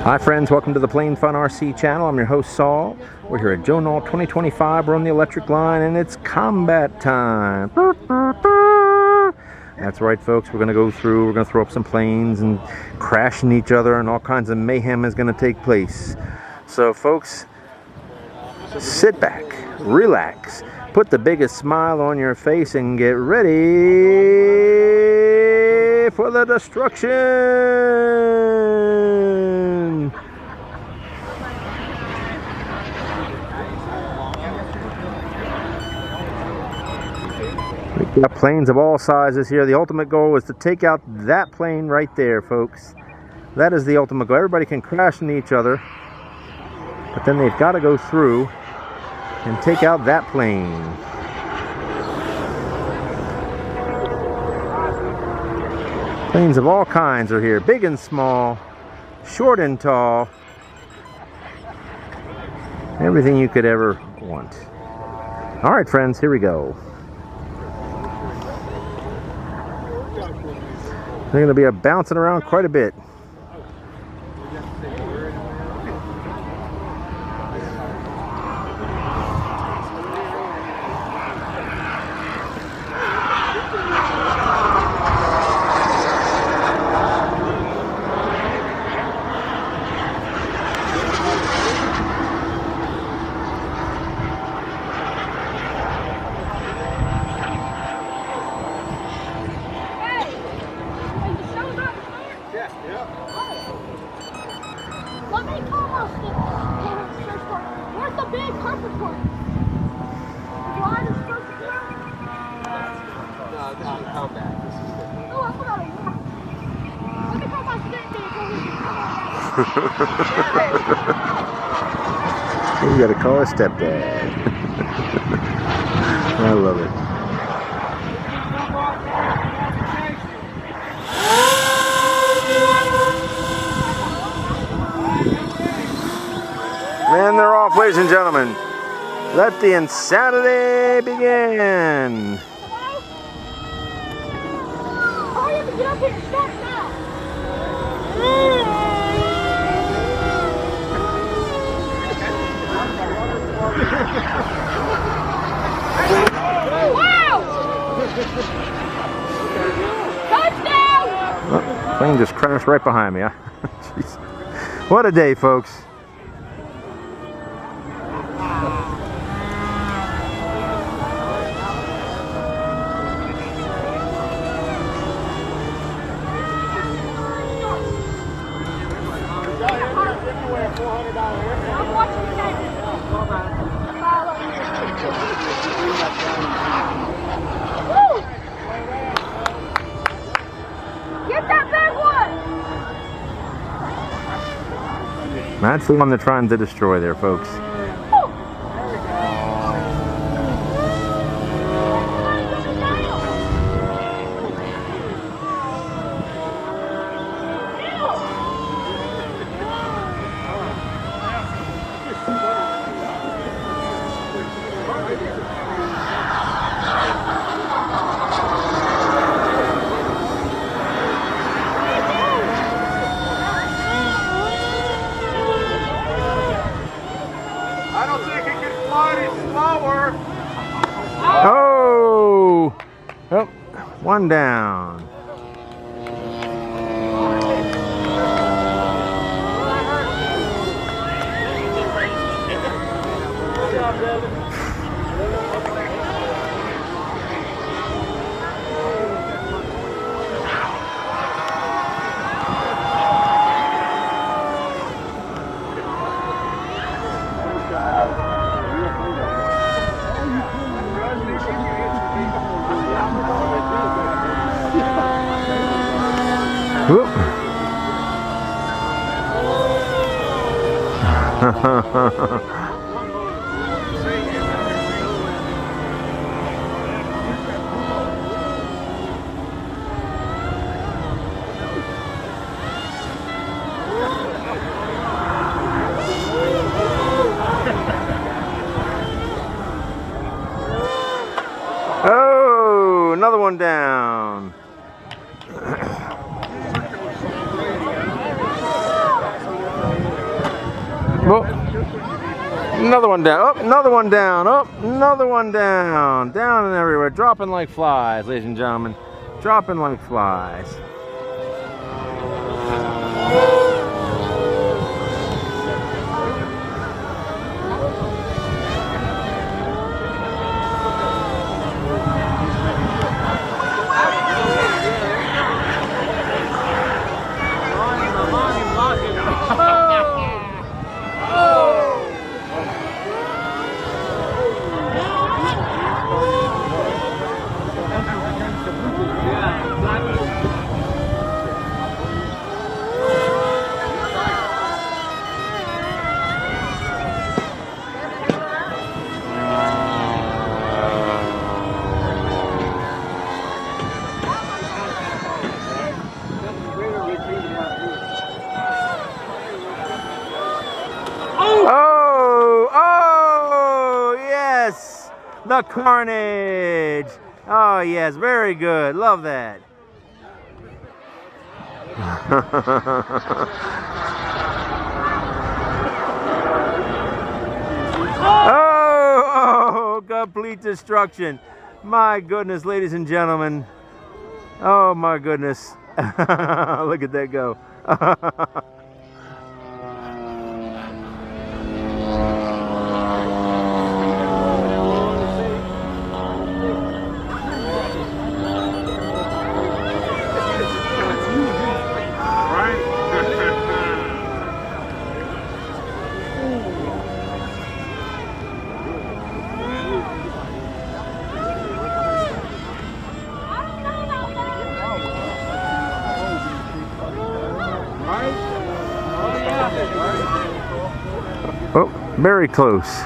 Hi friends, welcome to the Plain Fun RC channel. I'm your host Saul. We're here at Joe Nall 2025. We're on the electric line and it's combat time. That's right folks, we're going to go through, we're going to throw up some planes and crashing each other, and all kinds of mayhem is going to take place. So folks, sit back, relax, put the biggest smile on your face and get ready for the destruction. We've got planes of all sizes here. The ultimate goal is to take out that plane right there, folks. That is the ultimate goal. Everybody can crash into each other, but then they've got to go through and take out that plane. Planes of all kinds are here, big and small, short and tall, everything you could ever want. All right, friends, here we go. They're going to be bouncing around quite a bit. Let me come on, where's the big purple one? Why is supposed to go? No, combat. This is different. Oh, I forgot it. Let me call my stick You gotta call her stepdad. I love it. And they're off, ladies and gentlemen. Let the insanity begin. Hurry up and get up here and start now. Wow! Touchdown! Oh, plane just crashed right behind me. Jeez. What a day, folks. I'm watching the game. Woo! Get that big one! That's the one they're trying to destroy there, folks. I don't think it can fly any slower. Oh! Oh, one down. Whoop. Oh, another one down. Whoa. Another one down. Oh, another one down. Oh, another one down. Down and everywhere. Dropping like flies, ladies and gentlemen. Dropping like flies. The Carnage. Oh yes, very good. Love that. Oh, complete destruction. My goodness, ladies and gentlemen. Oh my goodness. Look at that go. Oh, very close.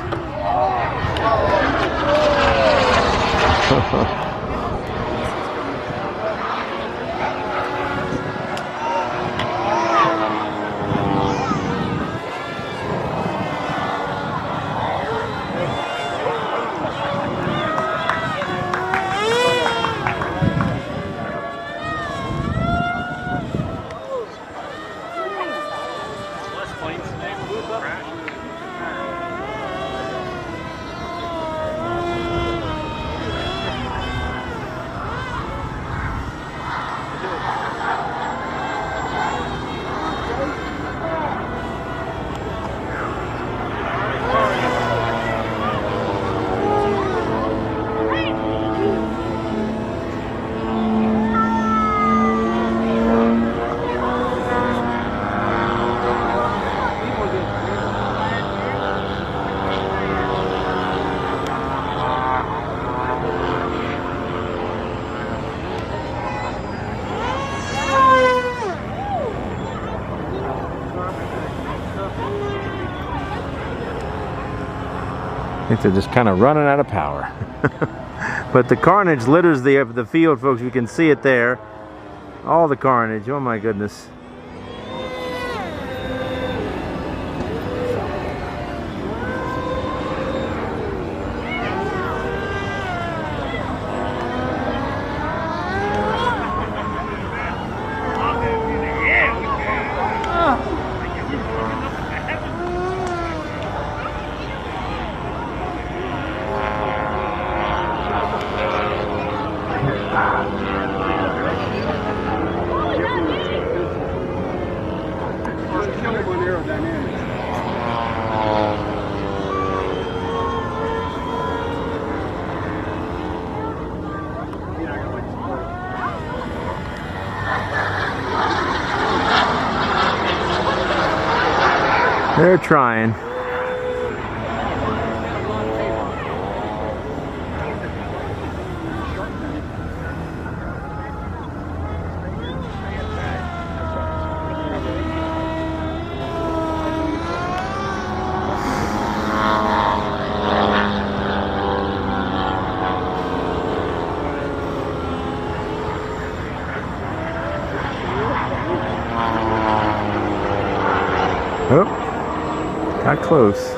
I think they're just kind of running out of power. But the Carnage litters the field, folks. You can see it there. All the Carnage. Oh my goodness. They're trying. Oh, got close.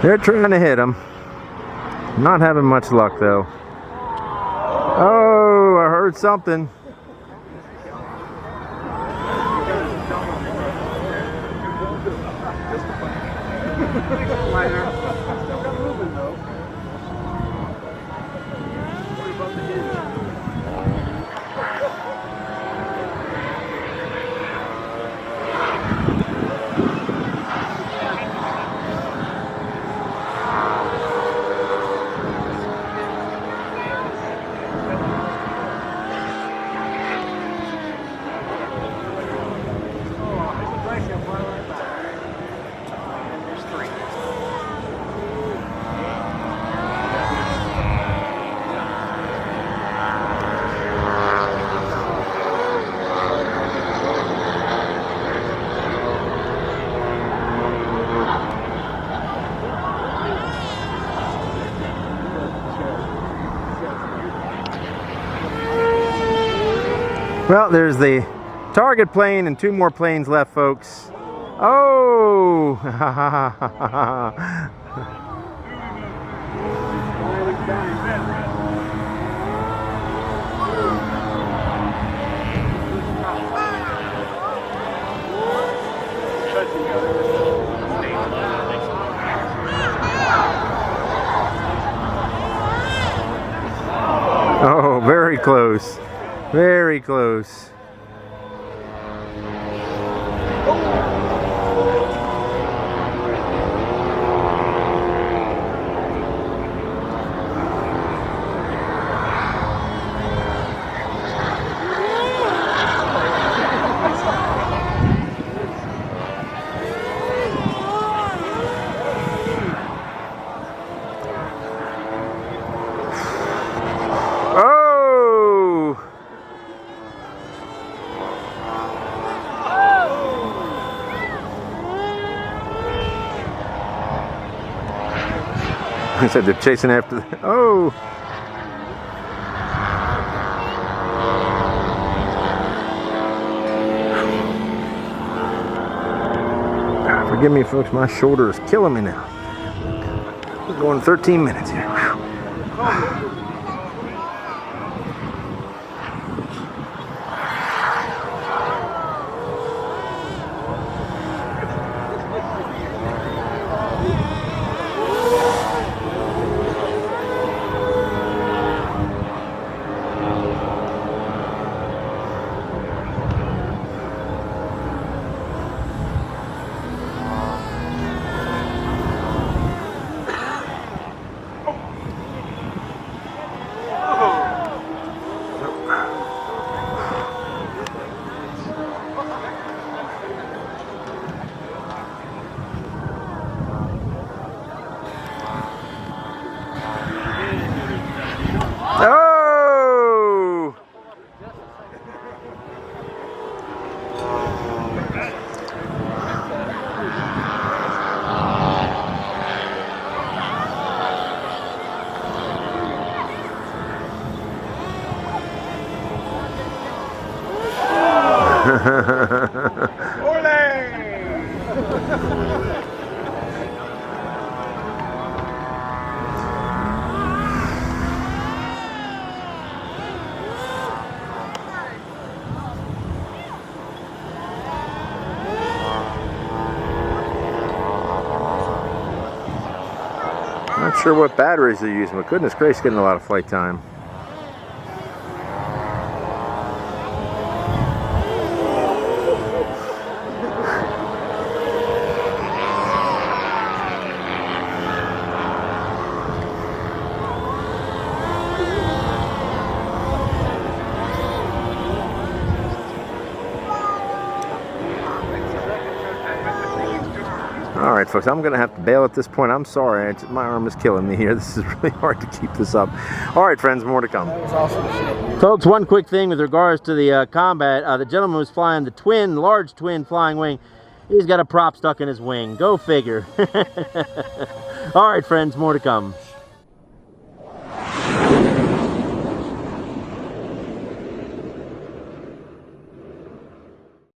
They're trying to hit him. Not having much luck though. Oh, I heard something. Well, there's the target plane and 2 more planes left, folks. Oh! Oh, very close. Very close. I said they're chasing after the, oh! Forgive me, folks, my shoulder is killing me now. We're going 13 minutes here. Oh! Not sure what batteries they're using, but goodness gracious, getting a lot of flight time. All right, folks, I'm going to have to bail at this point. I'm sorry. My arm is killing me here. This is really hard to keep this up. All right, friends, more to come. That was awesome. Folks, one quick thing with regards to the combat. The gentleman who's flying the large twin flying wing, he's got a prop stuck in his wing. Go figure. All right, friends, more to come.